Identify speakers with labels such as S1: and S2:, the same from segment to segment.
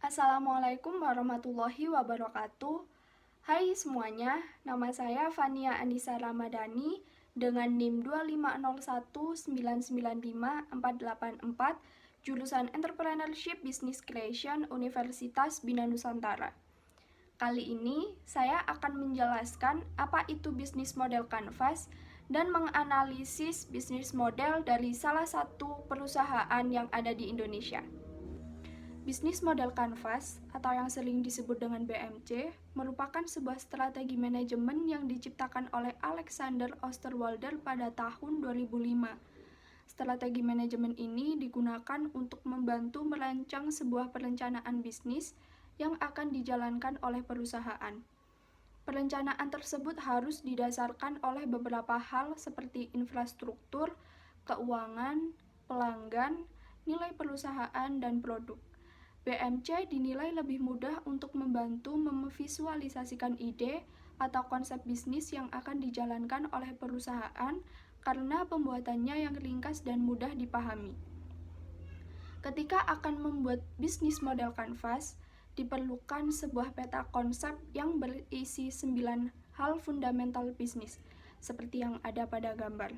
S1: Assalamualaikum warahmatullahi wabarakatuh. Hai semuanya, nama saya Fania Anissa Ramadhani dengan NIM 25019954484, jurusan Entrepreneurship Business Creation Universitas Bina Nusantara. Kali ini saya akan menjelaskan apa itu bisnis model kanvas dan menganalisis bisnis model dari salah satu perusahaan yang ada di Indonesia. Bisnis model kanvas, atau yang sering disebut dengan BMC, merupakan sebuah strategi manajemen yang diciptakan oleh Alexander Osterwalder pada tahun 2005. Strategi manajemen ini digunakan untuk membantu merancang sebuah perencanaan bisnis yang akan dijalankan oleh perusahaan. Perencanaan tersebut harus didasarkan oleh beberapa hal seperti infrastruktur, keuangan, pelanggan, nilai perusahaan, dan produk. BMC dinilai lebih mudah untuk membantu memvisualisasikan ide atau konsep bisnis yang akan dijalankan oleh perusahaan karena pembuatannya yang ringkas dan mudah dipahami. Ketika akan membuat bisnis model kanvas, diperlukan sebuah peta konsep yang berisi 9 hal fundamental bisnis, seperti yang ada pada gambar.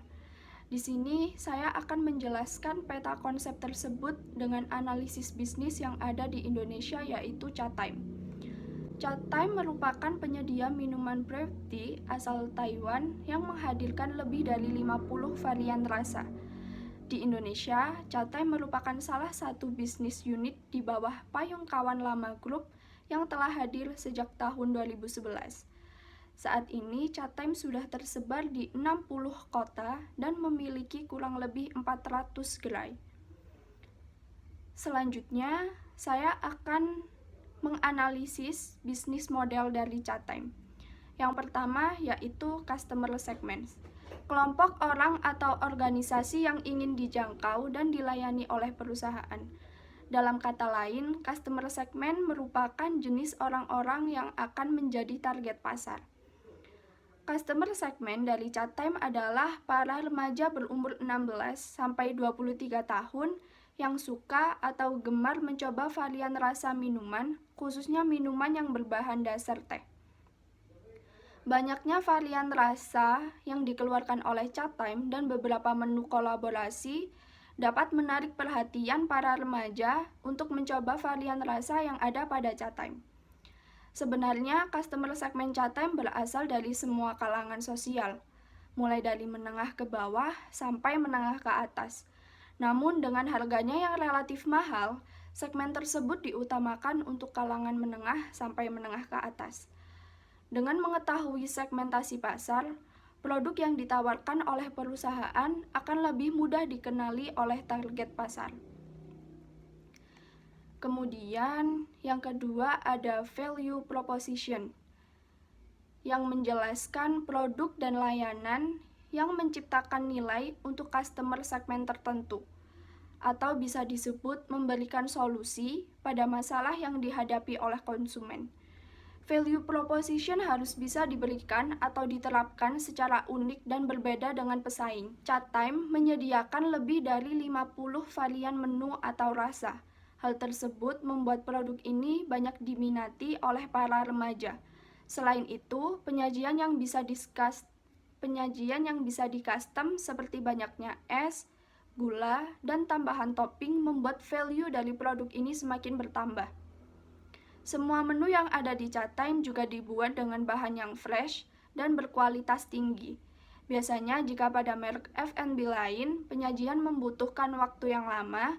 S1: Di sini saya akan menjelaskan peta konsep tersebut dengan analisis bisnis yang ada di Indonesia, yaitu Chatime. Chatime merupakan penyedia minuman brewed tea asal Taiwan yang menghadirkan lebih dari 50 varian rasa. Di Indonesia, Chatime merupakan salah satu bisnis unit di bawah payung Kawan Lama Group yang telah hadir sejak tahun 2011. Saat ini, Chatime sudah tersebar di 60 kota dan memiliki kurang lebih 400 gerai. Selanjutnya, saya akan menganalisis bisnis model dari Chatime. Yang pertama yaitu customer segment. Kelompok orang atau organisasi yang ingin dijangkau dan dilayani oleh perusahaan. Dalam kata lain, customer segment merupakan jenis orang-orang yang akan menjadi target pasar. Customer segment dari Chatime adalah para remaja berumur 16 sampai 23 tahun yang suka atau gemar mencoba varian rasa minuman, khususnya minuman yang berbahan dasar teh. Banyaknya varian rasa yang dikeluarkan oleh Chatime dan beberapa menu kolaborasi dapat menarik perhatian para remaja untuk mencoba varian rasa yang ada pada Chatime. Sebenarnya, customer segmen Chatime berasal dari semua kalangan sosial, mulai dari menengah ke bawah sampai menengah ke atas. Namun, dengan harganya yang relatif mahal, segmen tersebut diutamakan untuk kalangan menengah sampai menengah ke atas. Dengan mengetahui segmentasi pasar, produk yang ditawarkan oleh perusahaan akan lebih mudah dikenali oleh target pasar. Kemudian, yang kedua ada value proposition, yang menjelaskan produk dan layanan yang menciptakan nilai untuk customer segmen tertentu, atau bisa disebut memberikan solusi pada masalah yang dihadapi oleh konsumen. Value proposition harus bisa diberikan atau diterapkan secara unik dan berbeda dengan pesaing. Chatime menyediakan lebih dari 50 varian menu atau rasa. Hal tersebut membuat produk ini banyak diminati oleh para remaja. Selain itu, penyajian yang bisa di-custom seperti banyaknya es, gula, dan tambahan topping membuat value dari produk ini semakin bertambah. Semua menu yang ada di Chatime juga dibuat dengan bahan yang fresh dan berkualitas tinggi. Biasanya jika pada merek F&B lain, penyajian membutuhkan waktu yang lama,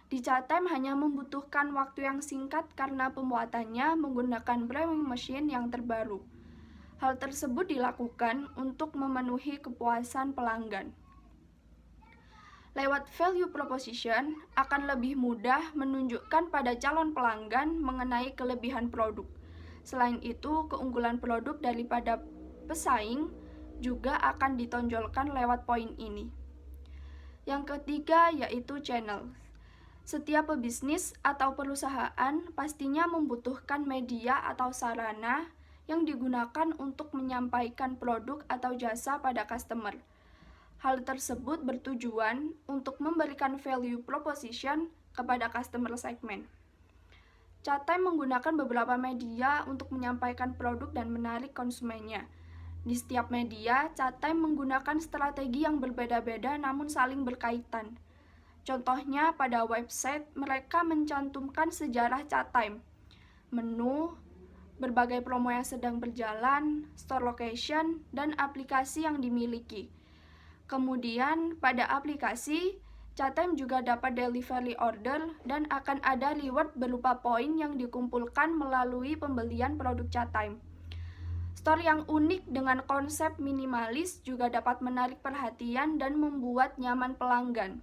S1: di Chatime hanya membutuhkan waktu yang singkat karena pembuatannya menggunakan brewing machine yang terbaru. Hal tersebut dilakukan untuk memenuhi kepuasan pelanggan. Lewat value proposition, akan lebih mudah menunjukkan pada calon pelanggan mengenai kelebihan produk. Selain itu, keunggulan produk daripada pesaing juga akan ditonjolkan lewat poin ini. Yang ketiga yaitu channel. Setiap pebisnis atau perusahaan pastinya membutuhkan media atau sarana yang digunakan untuk menyampaikan produk atau jasa pada customer. Hal tersebut bertujuan untuk memberikan value proposition kepada customer segment. Chatime menggunakan beberapa media untuk menyampaikan produk dan menarik konsumennya. Di setiap media, Chatime menggunakan strategi yang berbeda-beda namun saling berkaitan. Contohnya, pada website mereka mencantumkan sejarah Chatime, menu, berbagai promo yang sedang berjalan, store location, dan aplikasi yang dimiliki. Kemudian, pada aplikasi, Chatime juga dapat delivery order dan akan ada reward berupa poin yang dikumpulkan melalui pembelian produk Chatime. Store yang unik dengan konsep minimalis juga dapat menarik perhatian dan membuat nyaman pelanggan.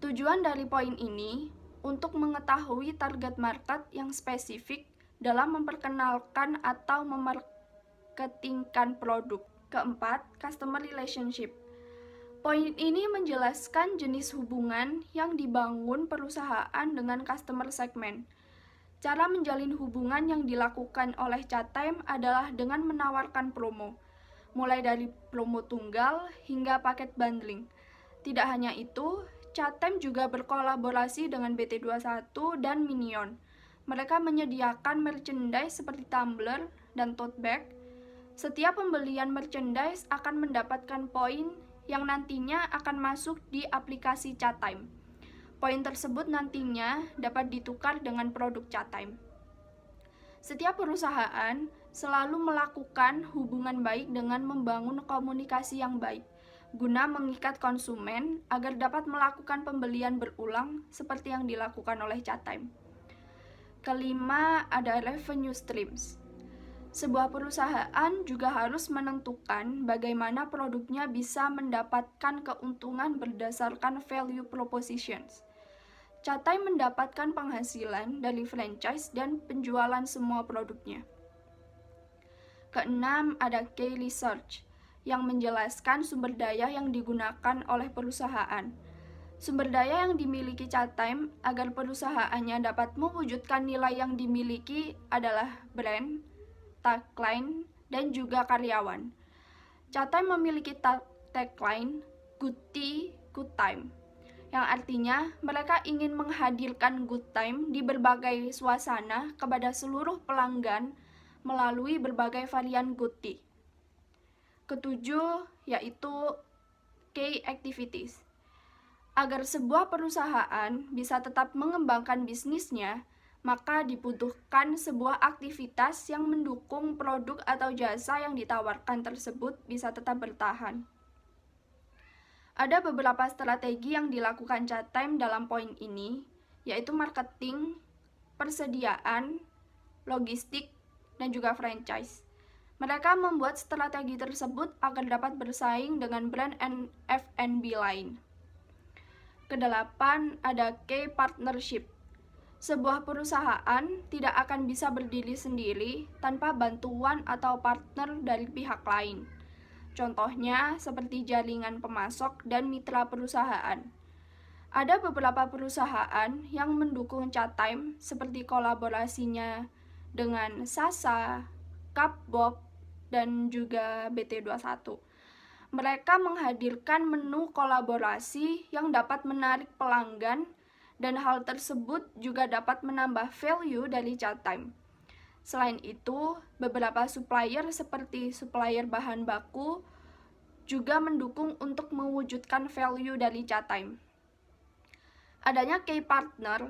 S1: Tujuan dari poin ini untuk mengetahui target market yang spesifik dalam memperkenalkan atau memarketingkan produk. Keempat, customer relationship. Poin ini menjelaskan jenis hubungan yang dibangun perusahaan dengan customer segment. Cara menjalin hubungan yang dilakukan oleh Chatime adalah dengan menawarkan promo, mulai dari promo tunggal hingga paket bundling. Tidak hanya itu, Chatime juga berkolaborasi dengan BT21 dan Minion. Mereka menyediakan merchandise seperti tumbler dan tote bag. Setiap pembelian merchandise akan mendapatkan poin yang nantinya akan masuk di aplikasi Chatime. Poin tersebut nantinya dapat ditukar dengan produk Chatime. Setiap perusahaan selalu melakukan hubungan baik dengan membangun komunikasi yang baik, guna mengikat konsumen agar dapat melakukan pembelian berulang seperti yang dilakukan oleh Chatime. Kelima, ada revenue streams. Sebuah perusahaan juga harus menentukan bagaimana produknya bisa mendapatkan keuntungan berdasarkan value propositions. Chatime mendapatkan penghasilan dari franchise dan penjualan semua produknya. Keenam, ada key research yang menjelaskan sumber daya yang digunakan oleh perusahaan. Sumber daya yang dimiliki Chatime agar perusahaannya dapat mewujudkan nilai yang dimiliki adalah brand, tagline, dan juga karyawan. Chatime memiliki tagline Good Tea, Good Time, yang artinya mereka ingin menghadirkan good time di berbagai suasana kepada seluruh pelanggan melalui berbagai varian good tea. Ketujuh, yaitu key activities. Agar sebuah perusahaan bisa tetap mengembangkan bisnisnya, maka dibutuhkan sebuah aktivitas yang mendukung produk atau jasa yang ditawarkan tersebut bisa tetap bertahan. Ada beberapa strategi yang dilakukan Chatime dalam poin ini, yaitu marketing, persediaan, logistik, dan juga franchise. Mereka membuat strategi tersebut agar dapat bersaing dengan brand F&B lain. Kedelapan, ada key partnership. Sebuah perusahaan tidak akan bisa berdiri sendiri tanpa bantuan atau partner dari pihak lain. Contohnya seperti jaringan pemasok dan mitra perusahaan. Ada beberapa perusahaan yang mendukung Chatime seperti kolaborasinya dengan Sasa, Kapbob, dan juga BT21. Mereka menghadirkan menu kolaborasi yang dapat menarik pelanggan dan hal tersebut juga dapat menambah value dari Chatime. Selain itu, beberapa supplier seperti supplier bahan baku juga mendukung untuk mewujudkan value dari Chatime. Adanya key partner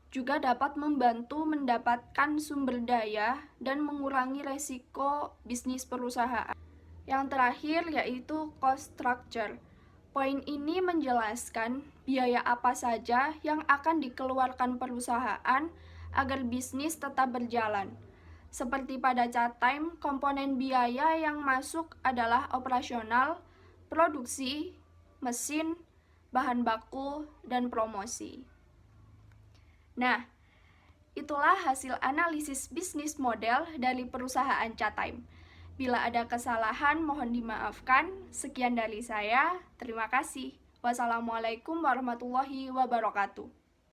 S1: juga dapat membantu mendapatkan sumber daya dan mengurangi resiko bisnis perusahaan. Yang terakhir yaitu cost structure. Poin ini menjelaskan biaya apa saja yang akan dikeluarkan perusahaan agar bisnis tetap berjalan. Seperti pada Chatime, komponen biaya yang masuk adalah operasional, produksi, mesin, bahan baku, dan promosi. Nah, itulah hasil analisis bisnis model dari perusahaan Chatime. Bila ada kesalahan, mohon dimaafkan. Sekian dari saya. Terima kasih. Wassalamualaikum warahmatullahi wabarakatuh.